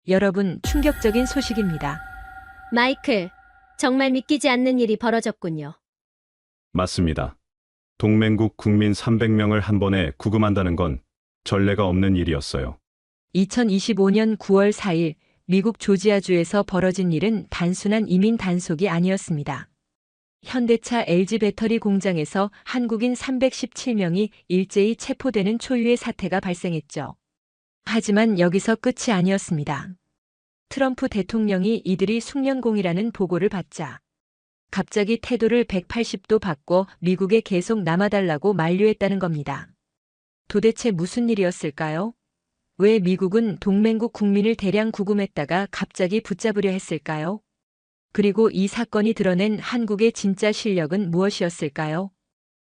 여러분, 충격적인 소식입니다. 마이클, 정말 믿기지 않는 일이 벌어졌군요. 맞습니다. 동맹국 국민 300명을 한 번에 구금한다는 건 전례가 없는 일이었어요. 2025년 9월 4일 미국 조지아주에서 벌어진 일은 단순한 이민 단속이 아니었습니다. 현대차 LG 배터리 공장에서 한국인 317명이 일제히 체포되는 초유의 사태가 발생했죠. 하지만 여기서 끝이 아니었습니다. 트럼프 대통령이 이들이 숙련공이라는 보고를 받자 갑자기 태도를 180도 바꿔 미국에 계속 남아달라고 만류했다는 겁니다. 도대체 무슨 일이었을까요? 왜 미국은 동맹국 국민을 대량 구금했다가 갑자기 붙잡으려 했을까요? 그리고 이 사건이 드러낸 한국의 진짜 실력은 무엇이었을까요?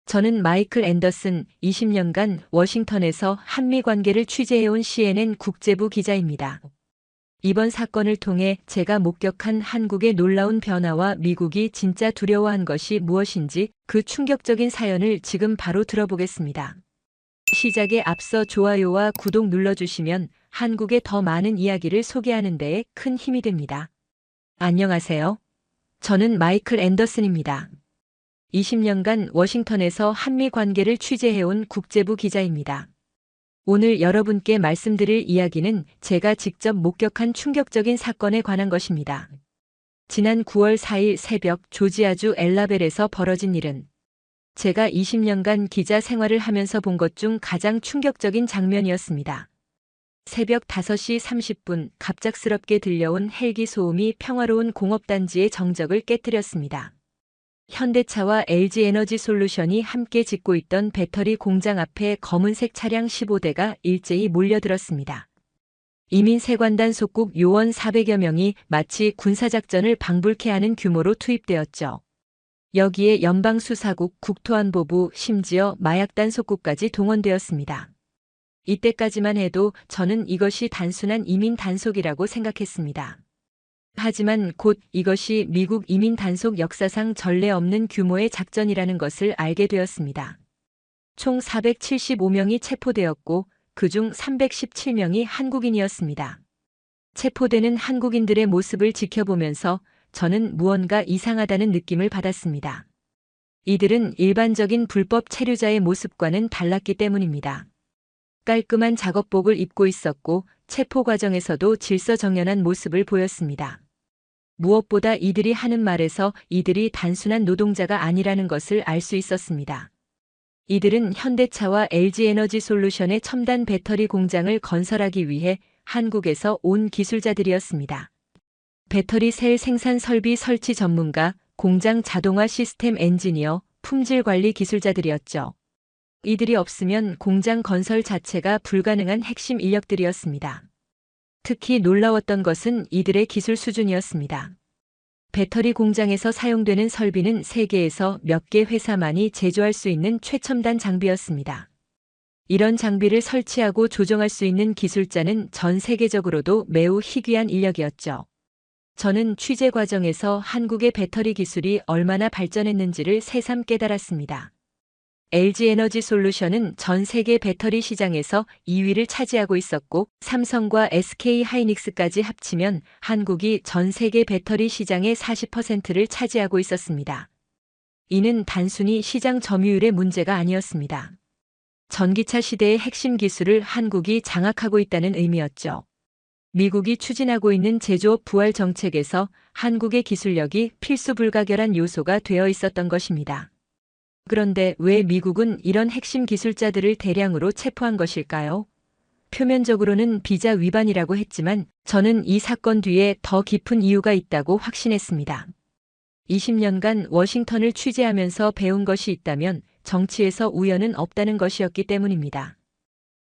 저는 마이클 앤더슨, 20년간 워싱턴에서 한미 관계를 취재해온 CNN 국제부 기자입니다. 이번 사건을 통해 제가 목격한 한국의 놀라운 변화와 미국이 진짜 두려워한 것이 무엇인지 그 충격적인 사연을 지금 바로 들어보겠습니다. 시작에 앞서 좋아요와 구독 눌러주시면 한국의 더 많은 이야기를 소개하는 데에 큰 힘이 됩니다. 안녕하세요. 저는 마이클 앤더슨입니다. 20년간 워싱턴에서 한미 관계를 취재해온 국제부 기자입니다. 오늘 여러분께 말씀드릴 이야기는 제가 직접 목격한 충격적인 사건에 관한 것입니다. 지난 9월 4일 새벽 조지아주 엘라벨에서 벌어진 일은 제가 20년간 기자 생활을 하면서 본 것 중 가장 충격적인 장면이었습니다. 새벽 5시 30분 갑작스럽게 들려온 헬기 소음이 평화로운 공업단지의 정적을 깨뜨렸습니다. 현대차와 LG에너지솔루션이 함께 짓고 있던 배터리 공장 앞에 검은색 차량 15대가 일제히 몰려들었습니다. 이민세관단 속국 요원 400여 명이 마치 군사작전을 방불케 하는 규모로 투입되었죠. 여기에 연방수사국, 국토안보부, 심지어 마약단 속국까지 동원되었습니다. 이때까지만 해도 저는 이것이 단순한 이민 단속이라고 생각했습니다. 하지만 곧 이것이 미국 이민 단속 역사상 전례 없는 규모의 작전이라는 것을 알게 되었습니다. 총 475명이 체포되었고 그중 317명이 한국인이었습니다. 체포되는 한국인들의 모습을 지켜보면서 저는 무언가 이상하다는 느낌을 받았습니다. 이들은 일반적인 불법 체류자의 모습과는 달랐기 때문입니다. 깔끔한 작업복을 입고 있었고 체포 과정에서도 질서정연한 모습을 보였습니다. 무엇보다 이들이 하는 말에서 이들이 단순한 노동자가 아니라는 것을 알 수 있었습니다. 이들은 현대차와 LG에너지솔루션의 첨단 배터리 공장을 건설하기 위해 한국에서 온 기술자들이었습니다. 배터리 셀 생산 설비 설치 전문가, 공장 자동화 시스템 엔지니어, 품질 관리 기술자들이었죠. 이들이 없으면 공장 건설 자체가 불가능한 핵심 인력들이었습니다. 특히 놀라웠던 것은 이들의 기술 수준이었습니다. 배터리 공장에서 사용되는 설비는 세계에서 몇 개 회사만이 제조할 수 있는 최첨단 장비였습니다. 이런 장비를 설치하고 조정할 수 있는 기술자는 전 세계적으로도 매우 희귀한 인력이었죠. 저는 취재 과정에서 한국의 배터리 기술이 얼마나 발전했는지를 새삼 깨달았습니다. LG에너지솔루션은 전 세계 배터리 시장에서 2위를 차지하고 있었고 삼성과 SK하이닉스까지 합치면 한국이 전 세계 배터리 시장의 40%를 차지하고 있었습니다. 이는 단순히 시장 점유율의 문제가 아니었습니다. 전기차 시대의 핵심 기술을 한국이 장악하고 있다는 의미였죠. 미국이 추진하고 있는 제조업 부활 정책에서 한국의 기술력이 필수 불가결한 요소가 되어 있었던 것입니다. 그런데 왜 미국은 이런 핵심 기술자들을 대량으로 체포한 것일까요? 표면적으로는 비자 위반이라고 했지만 저는 이 사건 뒤에 더 깊은 이유가 있다고 확신했습니다. 20년간 워싱턴을 취재하면서 배운 것이 있다면 정치에서 우연은 없다는 것이었기 때문입니다.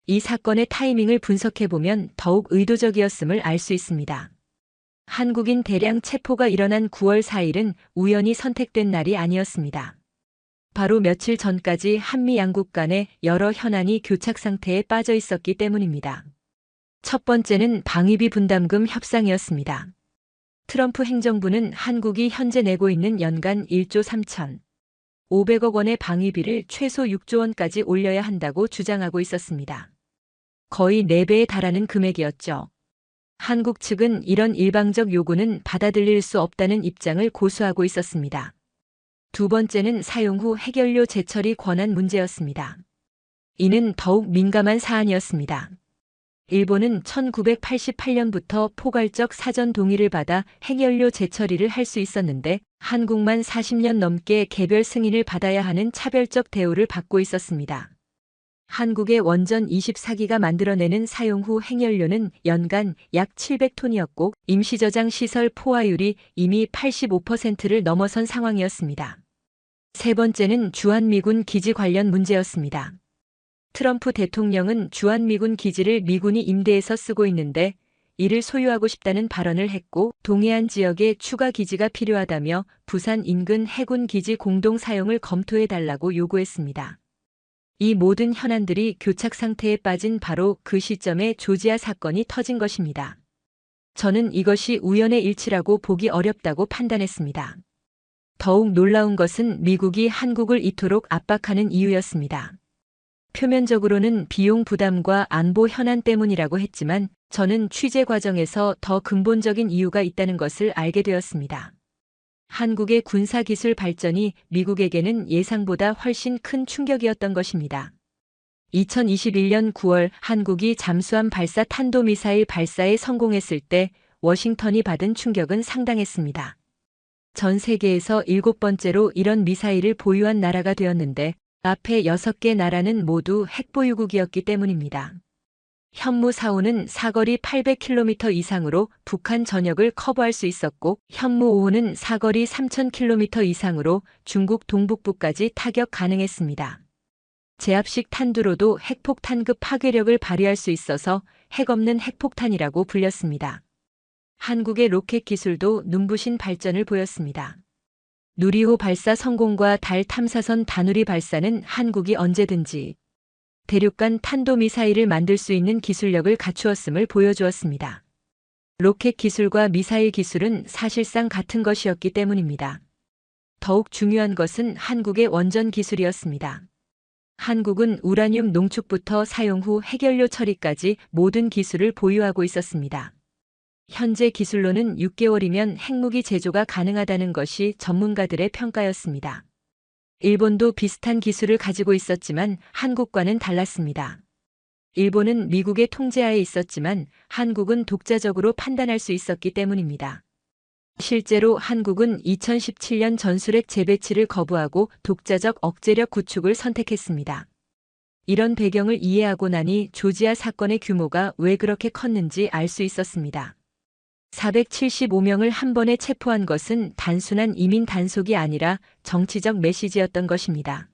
이 사건의 타이밍을 분석해보면 더욱 의도적이었음을 알 수 있습니다. 한국인 대량 체포가 일어난 9월 4일은 우연히 선택된 날이 아니었습니다. 바로 며칠 전까지 한미 양국 간에 여러 현안이 교착 상태에 빠져 있었기 때문입니다. 첫 번째는 방위비 분담금 협상이었습니다. 트럼프 행정부는 한국이 현재 내고 있는 연간 1조 3,500억 원의 방위비를 최소 6조 원까지 올려야 한다고 주장하고 있었습니다. 거의 4배에 달하는 금액이었죠. 한국 측은 이런 일방적 요구는 받아들일 수 없다는 입장을 고수하고 있었습니다. 두 번째는 사용 후 핵연료 재처리 권한 문제였습니다. 이는 더욱 민감한 사안이었습니다. 일본은 1988년부터 포괄적 사전 동의를 받아 핵연료 재처리를 할 수 있었는데 한국만 40년 넘게 개별 승인을 받아야 하는 차별적 대우를 받고 있었습니다. 한국의 원전 24기가 만들어내는 사용 후 핵연료는 연간 약 700톤이었고 임시저장 시설 포화율이 이미 85%를 넘어선 상황이었습니다. 세 번째는 주한미군 기지 관련 문제였습니다. 트럼프 대통령은 주한미군 기지를 미군이 임대해서 쓰고 있는데 이를 소유하고 싶다는 발언을 했고 동해안 지역에 추가 기지가 필요하다며 부산 인근 해군 기지 공동 사용을 검토해달라고 요구했습니다. 이 모든 현안들이 교착 상태에 빠진 바로 그 시점에 조지아 사건이 터진 것입니다. 저는 이것이 우연의 일치라고 보기 어렵다고 판단했습니다. 더욱 놀라운 것은 미국이 한국을 이토록 압박하는 이유였습니다. 표면적으로는 비용 부담과 안보 현안 때문이라고 했지만 저는 취재 과정에서 더 근본적인 이유가 있다는 것을 알게 되었습니다. 한국의 군사기술 발전이 미국에게는 예상보다 훨씬 큰 충격이었던 것입니다. 2021년 9월 한국이 잠수함 발사 탄도미사일 발사에 성공했을 때 워싱턴이 받은 충격은 상당했습니다. 전 세계에서 7번째로 이런 미사일을 보유한 나라가 되었는데 앞에 6개 나라는 모두 핵보유국이었기 때문입니다. 현무 4호는 사거리 800km 이상으로 북한 전역을 커버할 수 있었고 현무 5호는 사거리 3000km 이상으로 중국 동북부까지 타격 가능했습니다. 제압식 탄두로도 핵폭탄급 파괴력을 발휘할 수 있어서 핵 없는 핵폭탄이라고 불렸습니다. 한국의 로켓 기술도 눈부신 발전을 보였습니다. 누리호 발사 성공과 달 탐사선 다누리 발사는 한국이 언제든지 대륙간 탄도미사일을 만들 수 있는 기술력을 갖추었음을 보여주었습니다. 로켓 기술과 미사일 기술은 사실상 같은 것이었기 때문입니다. 더욱 중요한 것은 한국의 원전 기술이었습니다. 한국은 우라늄 농축부터 사용 후 핵연료 처리까지 모든 기술을 보유하고 있었습니다. 현재 기술로는 6개월이면 핵무기 제조가 가능하다는 것이 전문가들의 평가였습니다. 일본도 비슷한 기술을 가지고 있었지만 한국과는 달랐습니다. 일본은 미국의 통제하에 있었지만 한국은 독자적으로 판단할 수 있었기 때문입니다. 실제로 한국은 2017년 전술핵 재배치를 거부하고 독자적 억제력 구축을 선택했습니다. 이런 배경을 이해하고 나니 조지아 사건의 규모가 왜 그렇게 컸는지 알 수 있었습니다. 475명을 한 번에 체포한 것은 단순한 이민 단속이 아니라 정치적 메시지였던 것입니다.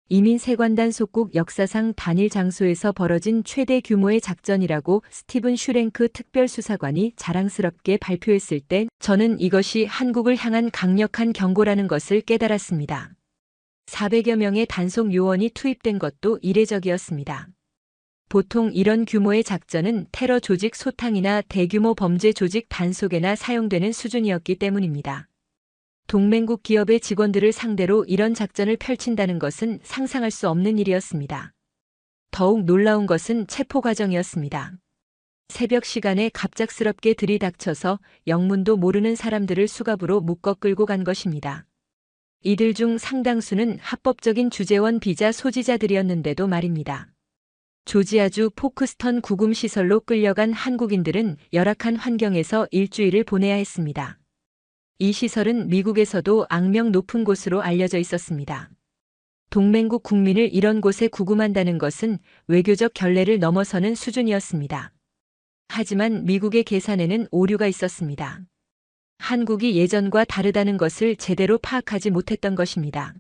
이민 세관단 속국 역사상 단일 장소에서 벌어진 최대 규모의 작전이라고 스티븐 슈랭크 특별수사관이 자랑스럽게 발표했을 때 저는 이것이 한국을 향한 강력한 경고라는 것을 깨달았습니다. 400여 명의 단속 요원이 투입된 것도 이례적이었습니다. 보통 이런 규모의 작전은 테러 조직 소탕이나 대규모 범죄 조직 단속에나 사용되는 수준이었기 때문입니다. 동맹국 기업의 직원들을 상대로 이런 작전을 펼친다는 것은 상상할 수 없는 일이었습니다. 더욱 놀라운 것은 체포 과정이었습니다. 새벽 시간에 갑작스럽게 들이닥쳐서 영문도 모르는 사람들을 수갑으로 묶어 끌고 간 것입니다. 이들 중 상당수는 합법적인 주재원 비자 소지자들이었는데도 말입니다. 조지아주 포크스턴 구금시설로 끌려간 한국인들은 열악한 환경에서 일주일을 보내야 했습니다. 이 시설은 미국에서도 악명 높은 곳으로 알려져 있었습니다. 동맹국 국민을 이런 곳에 구금한다는 것은 외교적 결례를 넘어서는 수준이었습니다. 하지만 미국의 계산에는 오류가 있었습니다. 한국이 예전과 다르다는 것을 제대로 파악하지 못했던 것입니다.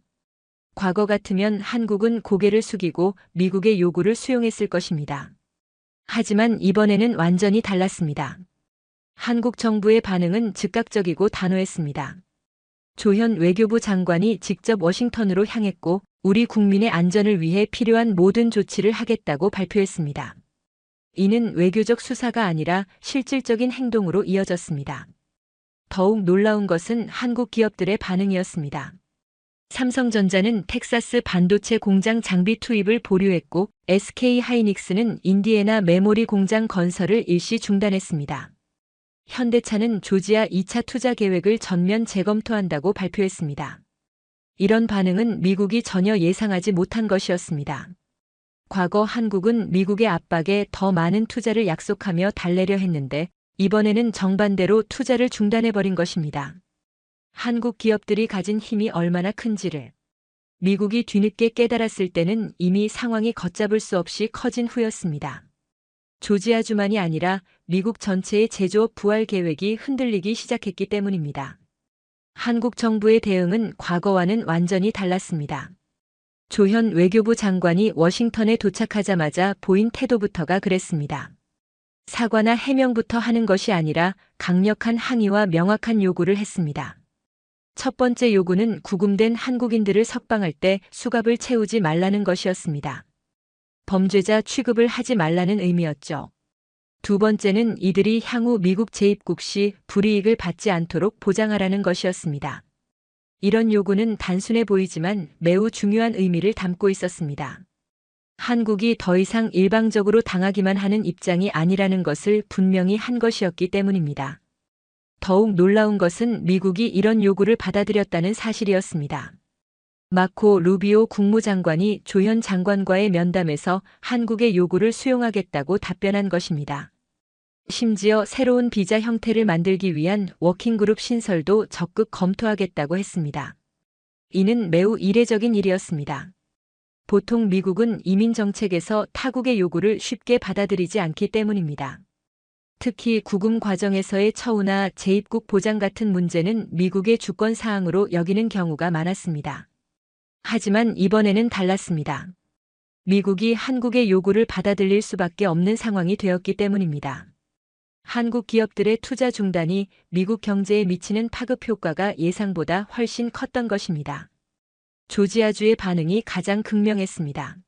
과거 같으면 한국은 고개를 숙이고 미국의 요구를 수용했을 것입니다. 하지만 이번에는 완전히 달랐습니다. 한국 정부의 반응은 즉각적이고 단호했습니다. 조현 외교부 장관이 직접 워싱턴으로 향했고 우리 국민의 안전을 위해 필요한 모든 조치를 하겠다고 발표했습니다. 이는 외교적 수사가 아니라 실질적인 행동으로 이어졌습니다. 더욱 놀라운 것은 한국 기업들의 반응이었습니다. 삼성전자는 텍사스 반도체 공장 장비 투입을 보류했고 SK 하이닉스는 인디애나 메모리 공장 건설을 일시 중단했습니다. 현대차는 조지아 2차 투자 계획을 전면 재검토한다고 발표했습니다. 이런 반응은 미국이 전혀 예상하지 못한 것이었습니다. 과거 한국은 미국의 압박에 더 많은 투자를 약속하며 달래려 했는데 이번에는 정반대로 투자를 중단해버린 것입니다. 한국 기업들이 가진 힘이 얼마나 큰지를 미국이 뒤늦게 깨달았을 때는 이미 상황이 걷잡을 수 없이 커진 후였습니다. 조지아주만이 아니라 미국 전체의 제조업 부활 계획이 흔들리기 시작했기 때문입니다. 한국 정부의 대응은 과거와는 완전히 달랐습니다. 조현 외교부 장관이 워싱턴에 도착하자마자 보인 태도부터가 그랬습니다. 사과나 해명부터 하는 것이 아니라 강력한 항의와 명확한 요구를 했습니다. 첫 번째 요구는 구금된 한국인들을 석방할 때 수갑을 채우지 말라는 것이었습니다. 범죄자 취급을 하지 말라는 의미였죠. 두 번째는 이들이 향후 미국 재입국 시 불이익을 받지 않도록 보장하라는 것이었습니다. 이런 요구는 단순해 보이지만 매우 중요한 의미를 담고 있었습니다. 한국이 더 이상 일방적으로 당하기만 하는 입장이 아니라는 것을 분명히 한 것이었기 때문입니다. 더욱 놀라운 것은 미국이 이런 요구를 받아들였다는 사실이었습니다. 마코 루비오 국무장관이 조현 장관과의 면담에서 한국의 요구를 수용하겠다고 답변한 것입니다. 심지어 새로운 비자 형태를 만들기 위한 워킹그룹 신설도 적극 검토하겠다고 했습니다. 이는 매우 이례적인 일이었습니다. 보통 미국은 이민 정책에서 타국의 요구를 쉽게 받아들이지 않기 때문입니다. 특히 구금 과정에서의 처우나 재입국 보장 같은 문제는 미국의 주권 사항으로 여기는 경우가 많았습니다. 하지만 이번에는 달랐습니다. 미국이 한국의 요구를 받아들일 수밖에 없는 상황이 되었기 때문입니다. 한국 기업들의 투자 중단이 미국 경제에 미치는 파급 효과가 예상보다 훨씬 컸던 것입니다. 조지아주의 반응이 가장 극명했습니다.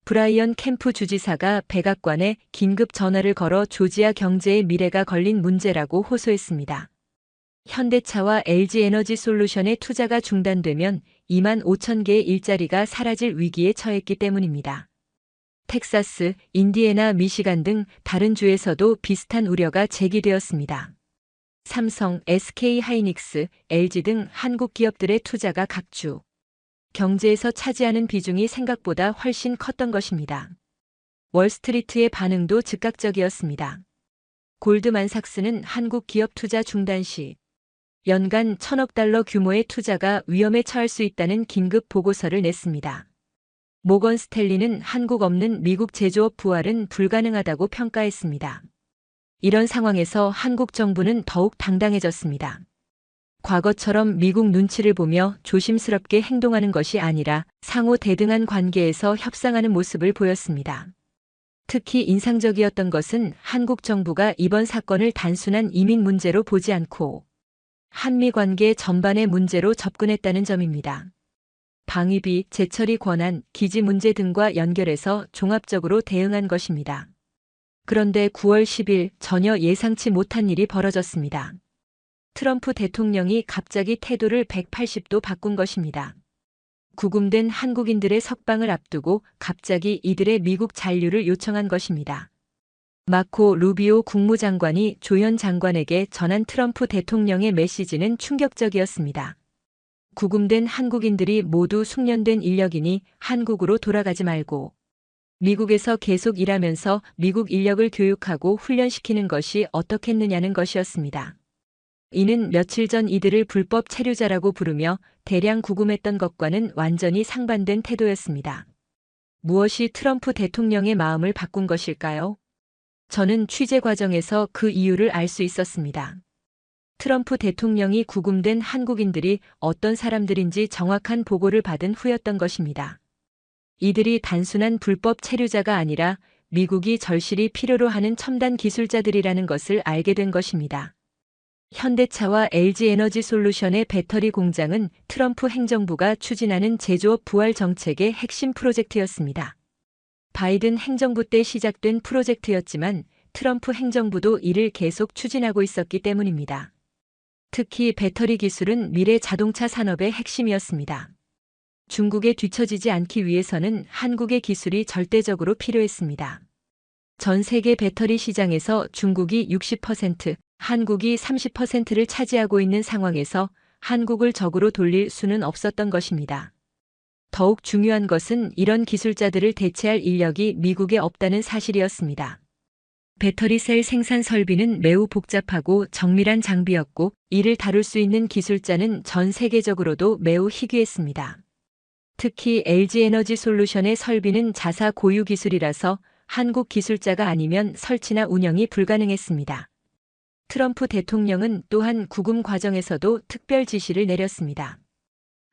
브라이언 캠프 주지사가 백악관에 긴급 전화를 걸어 조지아 경제의 미래가 걸린 문제라고 호소했습니다. 현대차와 LG에너지솔루션의 투자가 중단되면 2만 5천 개의 일자리가 사라질 위기에 처했기 때문입니다. 텍사스, 인디애나, 미시간 등 다른 주에서도 비슷한 우려가 제기되었습니다. 삼성, SK하이닉스, LG 등 한국 기업들의 투자가 각 주 경제에서 차지하는 비중이 생각보다 훨씬 컸던 것입니다. 월스트리트의 반응도 즉각적이었습니다. 골드만삭스는 한국 기업 투자 중단 시 연간 1,000억 달러 규모의 투자가 위험에 처할 수 있다는 긴급 보고서를 냈습니다. 모건 스탠리는 한국 없는 미국 제조업 부활은 불가능하다고 평가했습니다. 이런 상황에서 한국 정부는 더욱 당당해졌습니다. 과거처럼 미국 눈치를 보며 조심스럽게 행동하는 것이 아니라 상호 대등한 관계에서 협상하는 모습을 보였습니다. 특히 인상적이었던 것은 한국 정부가 이번 사건을 단순한 이민 문제로 보지 않고 한미 관계 전반의 문제로 접근했다는 점입니다. 방위비, 재처리 권한, 기지 문제 등과 연결해서 종합적으로 대응한 것입니다. 그런데 9월 10일 전혀 예상치 못한 일이 벌어졌습니다. 트럼프 대통령이 갑자기 태도를 180도 바꾼 것입니다. 구금된 한국인들의 석방을 앞두고 갑자기 이들의 미국 잔류를 요청한 것입니다. 마코 루비오 국무장관이 조현 장관에게 전한 트럼프 대통령의 메시지는 충격적이었습니다. 구금된 한국인들이 모두 숙련된 인력이니 한국으로 돌아가지 말고 미국에서 계속 일하면서 미국 인력을 교육하고 훈련시키는 것이 어떻겠느냐는 것이었습니다. 이는 며칠 전 이들을 불법 체류자라고 부르며 대량 구금했던 것과는 완전히 상반된 태도였습니다. 무엇이 트럼프 대통령의 마음을 바꾼 것일까요? 저는 취재 과정에서 그 이유를 알 수 있었습니다. 트럼프 대통령이 구금된 한국인들이 어떤 사람들인지 정확한 보고를 받은 후였던 것입니다. 이들이 단순한 불법 체류자가 아니라 미국이 절실히 필요로 하는 첨단 기술자들이라는 것을 알게 된 것입니다. 현대차와 LG에너지솔루션의 배터리 공장은 트럼프 행정부가 추진하는 제조업 부활 정책의 핵심 프로젝트였습니다. 바이든 행정부 때 시작된 프로젝트였지만 트럼프 행정부도 이를 계속 추진하고 있었기 때문입니다. 특히 배터리 기술은 미래 자동차 산업의 핵심이었습니다. 중국에 뒤처지지 않기 위해서는 한국의 기술이 절대적으로 필요했습니다. 전 세계 배터리 시장에서 중국이 60%, 한국이 30%를 차지하고 있는 상황에서 한국을 적으로 돌릴 수는 없었던 것입니다. 더욱 중요한 것은 이런 기술자들을 대체할 인력이 미국에 없다는 사실이었습니다. 배터리 셀 생산 설비는 매우 복잡하고 정밀한 장비였고 이를 다룰 수 있는 기술자는 전 세계적으로도 매우 희귀했습니다. 특히 LG 에너지 솔루션의 설비는 자사 고유 기술이라서 한국 기술자가 아니면 설치나 운영이 불가능했습니다. 트럼프 대통령은 또한 구금 과정에서도 특별 지시를 내렸습니다.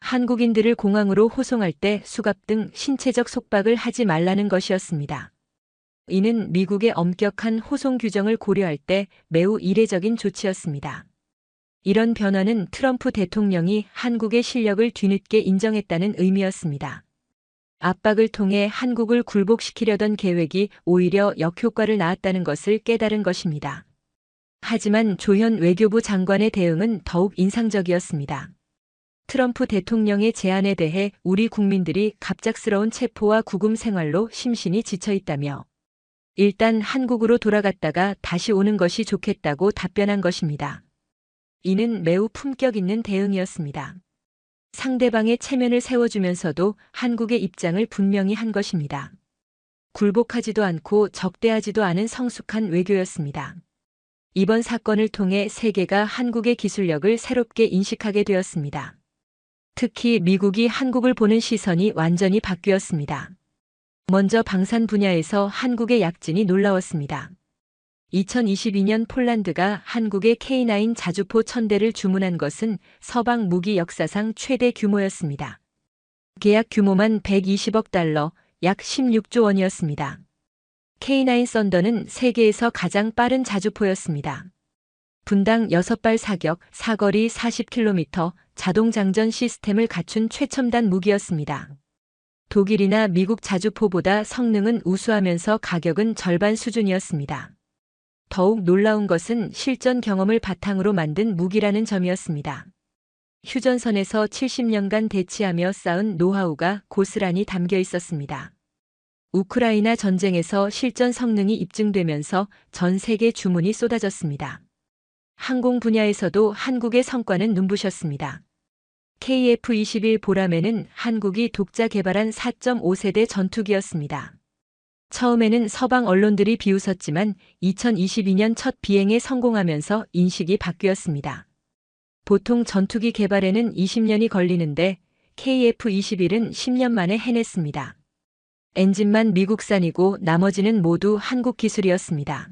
한국인들을 공항으로 호송할 때 수갑 등 신체적 속박을 하지 말라는 것이었습니다. 이는 미국의 엄격한 호송 규정을 고려할 때 매우 이례적인 조치였습니다. 이런 변화는 트럼프 대통령이 한국의 실력을 뒤늦게 인정했다는 의미였습니다. 압박을 통해 한국을 굴복시키려던 계획이 오히려 역효과를 낳았다는 것을 깨달은 것입니다. 하지만 조현 외교부 장관의 대응은 더욱 인상적이었습니다. 트럼프 대통령의 제안에 대해 우리 국민들이 갑작스러운 체포와 구금 생활로 심신이 지쳐 있다며 일단 한국으로 돌아갔다가 다시 오는 것이 좋겠다고 답변한 것입니다. 이는 매우 품격 있는 대응이었습니다. 상대방의 체면을 세워주면서도 한국의 입장을 분명히 한 것입니다. 굴복하지도 않고 적대하지도 않은 성숙한 외교였습니다. 이번 사건을 통해 세계가 한국의 기술력을 새롭게 인식하게 되었습니다. 특히 미국이 한국을 보는 시선이 완전히 바뀌었습니다. 먼저 방산 분야에서 한국의 약진이 놀라웠습니다. 2022년 폴란드가 한국의 K9 자주포 1000대를 주문한 것은 서방 무기 역사상 최대 규모였습니다. 계약 규모만 120억 달러, 약 16조 원이었습니다. K9 썬더는 세계에서 가장 빠른 자주포였습니다. 분당 6발 사격, 사거리 40km, 자동 장전 시스템을 갖춘 최첨단 무기였습니다. 독일이나 미국 자주포보다 성능은 우수하면서 가격은 절반 수준이었습니다. 더욱 놀라운 것은 실전 경험을 바탕으로 만든 무기라는 점이었습니다. 휴전선에서 70년간 대치하며 쌓은 노하우가 고스란히 담겨 있었습니다. 우크라이나 전쟁에서 실전 성능이 입증되면서 전 세계 주문이 쏟아졌습니다. 항공 분야에서도 한국의 성과는 눈부셨습니다. KF-21 보라매는 한국이 독자 개발한 4.5세대 전투기였습니다. 처음에는 서방 언론들이 비웃었지만 2022년 첫 비행에 성공하면서 인식이 바뀌었습니다. 보통 전투기 개발에는 20년이 걸리는데 KF-21은 10년 만에 해냈습니다. 엔진만 미국산이고 나머지는 모두 한국 기술이었습니다.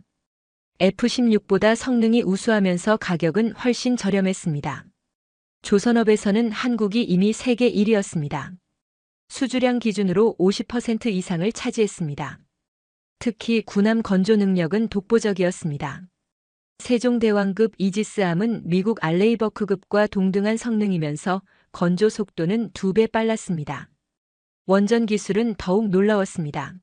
F-16보다 성능이 우수하면서 가격은 훨씬 저렴했습니다. 조선업에서는 한국이 이미 세계 1위였습니다. 수주량 기준으로 50% 이상을 차지했습니다. 특히 군함 건조 능력은 독보적이었습니다. 세종대왕급 이지스함은 미국 알레이버크급과 동등한 성능이면서 건조 속도는 2배 빨랐습니다. 원전 기술은 더욱 놀라웠습니다.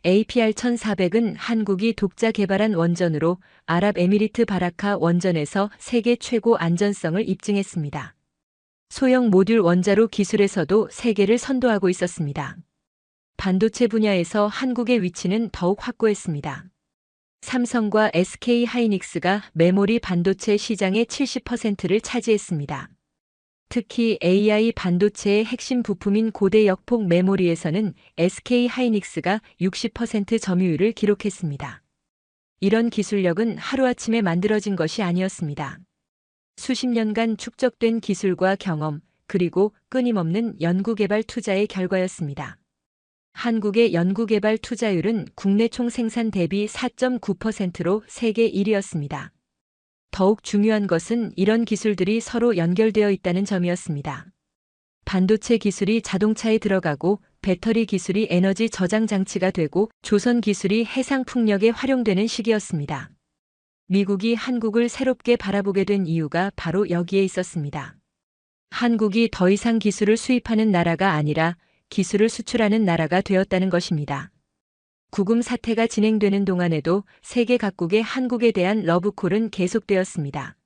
APR-1400은 한국이 독자 개발한 원전으로 아랍에미리트 바라카 원전에서 세계 최고 안전성을 입증했습니다. 소형 모듈 원자로 기술에서도 세계를 선도하고 있었습니다. 반도체 분야에서 한국의 위치는 더욱 확고했습니다. 삼성과 SK 하이닉스가 메모리 반도체 시장의 70%를 차지했습니다. 특히 AI 반도체의 핵심 부품인 고대 역폭 메모리에서는 SK 하이닉스가 60% 점유율을 기록했습니다. 이런 기술력은 하루아침에 만들어진 것이 아니었습니다. 수십 년간 축적된 기술과 경험, 그리고 끊임없는 연구개발 투자의 결과였습니다. 한국의 연구개발 투자율은 국내 총생산 대비 4.9%로 세계 1위였습니다. 더욱 중요한 것은 이런 기술들이 서로 연결되어 있다는 점이었습니다. 반도체 기술이 자동차에 들어가고 배터리 기술이 에너지 저장 장치가 되고 조선 기술이 해상 풍력에 활용되는 시기였습니다. 미국이 한국을 새롭게 바라보게 된 이유가 바로 여기에 있었습니다. 한국이 더 이상 기술을 수입하는 나라가 아니라 기술을 수출하는 나라가 되었다는 것입니다. 구금 사태가 진행되는 동안에도 세계 각국의 한국에 대한 러브콜은 계속되었습니다.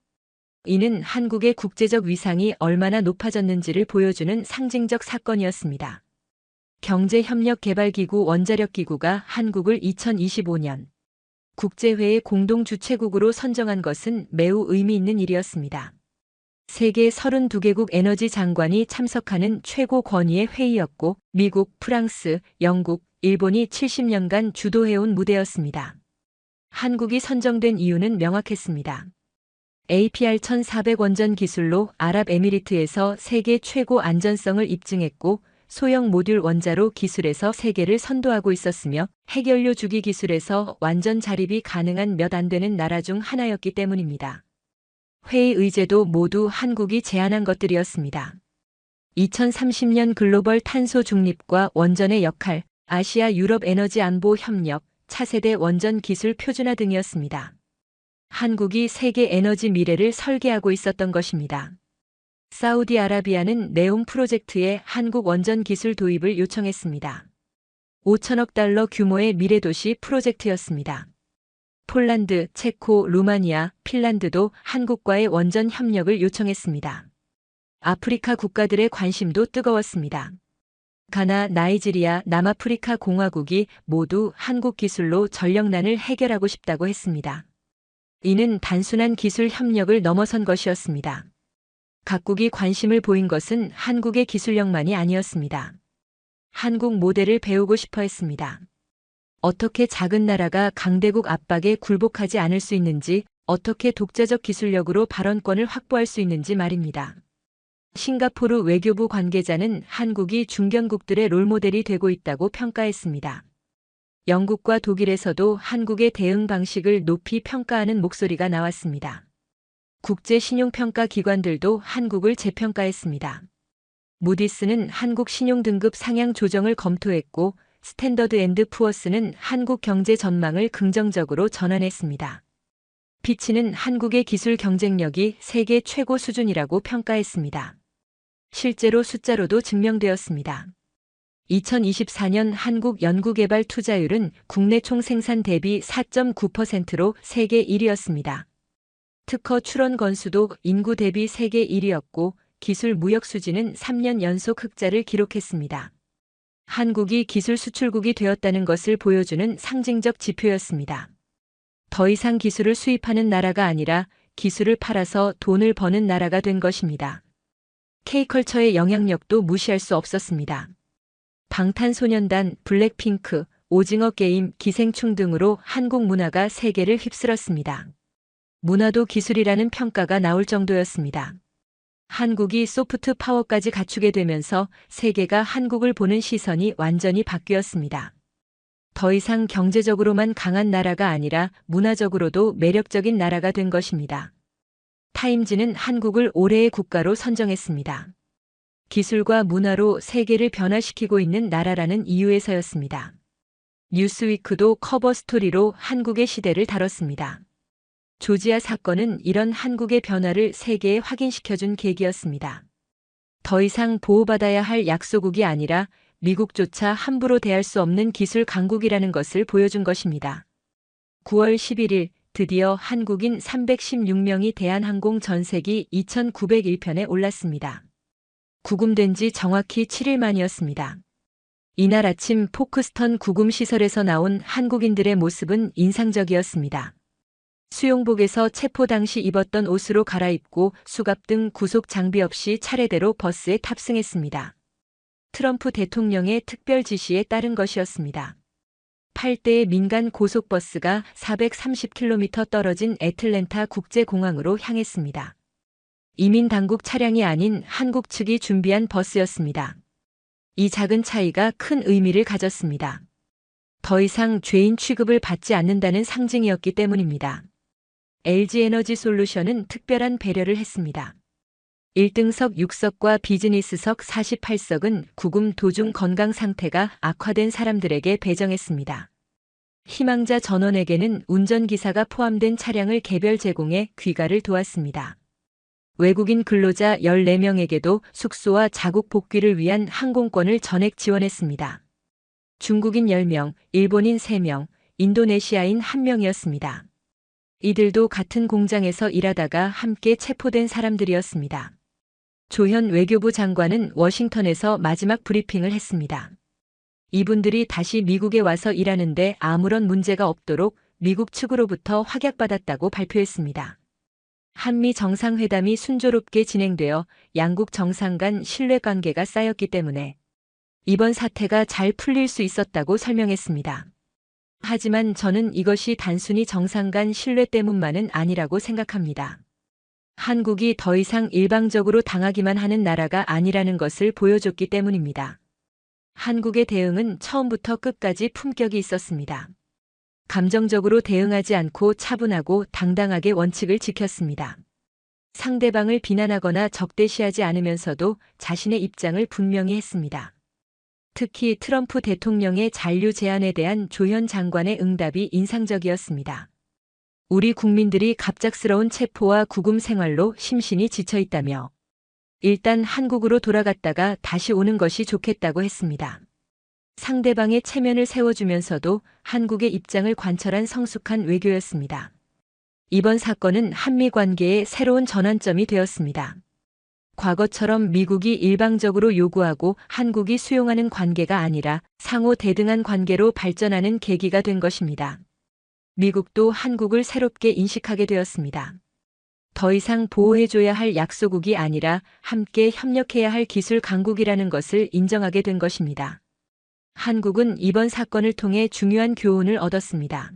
이는 한국의 국제적 위상이 얼마나 높아졌는지를 보여주는 상징적 사건이었습니다. 경제협력개발기구 원자력기구가 한국을 2025년 국제회의 공동주최국으로 선정한 것은 매우 의미 있는 일이었습니다. 세계 32개국 에너지 장관이 참석하는 최고 권위의 회의였고 미국, 프랑스, 영국, 일본이 70년간 주도해온 무대였습니다. 한국이 선정된 이유는 명확했습니다. APR 1400 원전 기술로 아랍에미리트에서 세계 최고 안전성을 입증했고 소형 모듈 원자로 기술에서 세계를 선도하고 있었으며 핵연료 주기 기술에서 완전 자립이 가능한 몇 안 되는 나라 중 하나였기 때문입니다. 회의 의제도 모두 한국이 제안한 것들이었습니다. 2030년 글로벌 탄소 중립과 원전의 역할, 아시아 유럽 에너지 안보 협력, 차세대 원전 기술 표준화 등이었습니다. 한국이 세계 에너지 미래를 설계하고 있었던 것입니다. 사우디아라비아는 네옴 프로젝트에 한국 원전 기술 도입을 요청했습니다. 5천억 달러 규모의 미래도시 프로젝트였습니다. 폴란드, 체코, 루마니아, 핀란드도 한국과의 원전 협력을 요청했습니다. 아프리카 국가들의 관심도 뜨거웠습니다. 가나, 나이지리아, 남아프리카 공화국이 모두 한국 기술로 전력난을 해결하고 싶다고 했습니다. 이는 단순한 기술 협력을 넘어선 것이었습니다. 각국이 관심을 보인 것은 한국의 기술력만이 아니었습니다. 한국 모델을 배우고 싶어 했습니다. 어떻게 작은 나라가 강대국 압박에 굴복하지 않을 수 있는지, 어떻게 독자적 기술력으로 발언권을 확보할 수 있는지 말입니다. 싱가포르 외교부 관계자는 한국이 중견국들의 롤모델이 되고 있다고 평가했습니다. 영국과 독일에서도 한국의 대응 방식을 높이 평가하는 목소리가 나왔습니다. 국제 신용평가 기관들도 한국을 재평가했습니다. 무디스는 한국 신용 등급 상향 조정을 검토했고 스탠더드 앤드 푸어스는 한국 경제 전망을 긍정적으로 전환했습니다. 피치는 한국의 기술 경쟁력이 세계 최고 수준이라고 평가했습니다. 실제로 숫자로도 증명되었습니다. 2024년 한국 연구개발 투자율은 국내 총생산 대비 4.9%로 세계 1위였습니다. 특허 출원 건수도 인구 대비 세계 1위였고 기술 무역 수지는 3년 연속 흑자를 기록했습니다. 한국이 기술 수출국이 되었다는 것을 보여주는 상징적 지표였습니다. 더 이상 기술을 수입하는 나라가 아니라 기술을 팔아서 돈을 버는 나라가 된 것입니다. K컬처의 영향력도 무시할 수 없었습니다. 방탄소년단, 블랙핑크, 오징어 게임, 기생충 등으로 한국 문화가 세계를 휩쓸었습니다. 문화도 기술이라는 평가가 나올 정도였습니다. 한국이 소프트 파워까지 갖추게 되면서 세계가 한국을 보는 시선이 완전히 바뀌었습니다. 더 이상 경제적으로만 강한 나라가 아니라 문화적으로도 매력적인 나라가 된 것입니다. 타임지는 한국을 올해의 국가로 선정했습니다. 기술과 문화로 세계를 변화시키고 있는 나라라는 이유에서였습니다. 뉴스위크도 커버 스토리로 한국의 시대를 다뤘습니다. 조지아 사건은 이런 한국의 변화를 세계에 확인시켜준 계기였습니다. 더 이상 보호받아야 할 약소국이 아니라 미국조차 함부로 대할 수 없는 기술 강국이라는 것을 보여준 것입니다. 9월 11일 드디어 한국인 316명이 대한항공 전세기 2901편에 올랐습니다. 구금된 지 정확히 7일 만이었습니다. 이날 아침 포크스턴 구금시설에서 나온 한국인들의 모습은 인상적이었습니다. 수용복에서 체포 당시 입었던 옷으로 갈아입고 수갑 등 구속 장비 없이 차례대로 버스에 탑승했습니다. 트럼프 대통령의 특별 지시에 따른 것이었습니다. 8대의 민간 고속버스가 430km 떨어진 애틀랜타 국제공항으로 향했습니다. 이민당국 차량이 아닌 한국 측이 준비한 버스였습니다. 이 작은 차이가 큰 의미를 가졌습니다. 더 이상 죄인 취급을 받지 않는다는 상징이었기 때문입니다. LG에너지솔루션은 특별한 배려를 했습니다. 1등석 6석과 비즈니스석 48석은 구금 도중 건강 상태가 악화된 사람들에게 배정했습니다. 희망자 전원에게는 운전기사가 포함된 차량을 개별 제공해 귀가를 도왔습니다. 외국인 근로자 14명에게도 숙소와 자국 복귀를 위한 항공권을 전액 지원했습니다. 중국인 10명, 일본인 3명, 인도네시아인 1명이었습니다. 이들도 같은 공장에서 일하다가 함께 체포된 사람들이었습니다. 조현 외교부 장관은 워싱턴에서 마지막 브리핑을 했습니다. 이분들이 다시 미국에 와서 일하는데 아무런 문제가 없도록 미국 측으로부터 확약받았다고 발표했습니다. 한미 정상회담이 순조롭게 진행되어 양국 정상 간 신뢰관계가 쌓였기 때문에 이번 사태가 잘 풀릴 수 있었다고 설명했습니다. 하지만 저는 이것이 단순히 정상 간 신뢰 때문만은 아니라고 생각합니다. 한국이 더 이상 일방적으로 당하기만 하는 나라가 아니라는 것을 보여줬기 때문입니다. 한국의 대응은 처음부터 끝까지 품격이 있었습니다. 감정적으로 대응하지 않고 차분하고 당당하게 원칙을 지켰습니다. 상대방을 비난하거나 적대시하지 않으면서도 자신의 입장을 분명히 했습니다. 특히 트럼프 대통령의 잔류 제안에 대한 조현 장관의 응답이 인상적이었습니다. 우리 국민들이 갑작스러운 체포와 구금 생활로 심신이 지쳐 있다며 일단 한국으로 돌아갔다가 다시 오는 것이 좋겠다고 했습니다. 상대방의 체면을 세워주면서도 한국의 입장을 관철한 성숙한 외교였습니다. 이번 사건은 한미 관계의 새로운 전환점이 되었습니다. 과거처럼 미국이 일방적으로 요구하고 한국이 수용하는 관계가 아니라 상호 대등한 관계로 발전하는 계기가 된 것입니다. 미국도 한국을 새롭게 인식하게 되었습니다. 더 이상 보호해줘야 할 약소국이 아니라 함께 협력해야 할 기술 강국이라는 것을 인정하게 된 것입니다. 한국은 이번 사건을 통해 중요한 교훈을 얻었습니다.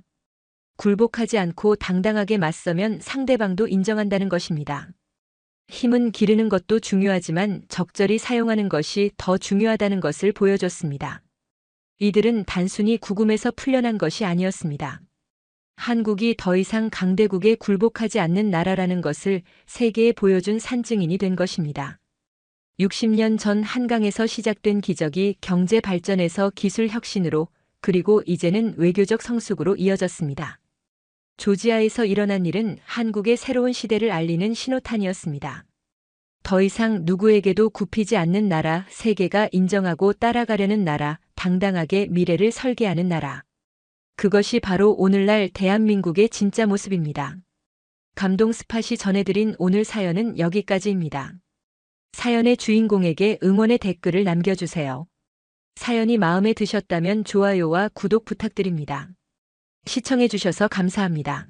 굴복하지 않고 당당하게 맞서면 상대방도 인정한다는 것입니다. 힘은 기르는 것도 중요하지만 적절히 사용하는 것이 더 중요하다는 것을 보여줬습니다. 이들은 단순히 구금에서 풀려난 것이 아니었습니다. 한국이 더 이상 강대국에 굴복하지 않는 나라라는 것을 세계에 보여준 산증인이 된 것입니다. 60년 전 한강에서 시작된 기적이 경제 발전에서 기술 혁신으로 그리고 이제는 외교적 성숙으로 이어졌습니다. 조지아에서 일어난 일은 한국의 새로운 시대를 알리는 신호탄이었습니다. 더 이상 누구에게도 굽히지 않는 나라, 세계가 인정하고 따라가려는 나라, 당당하게 미래를 설계하는 나라. 그것이 바로 오늘날 대한민국의 진짜 모습입니다. 감동 스팟이 전해드린 오늘 사연은 여기까지입니다. 사연의 주인공에게 응원의 댓글을 남겨주세요. 사연이 마음에 드셨다면 좋아요와 구독 부탁드립니다. 시청해주셔서 감사합니다.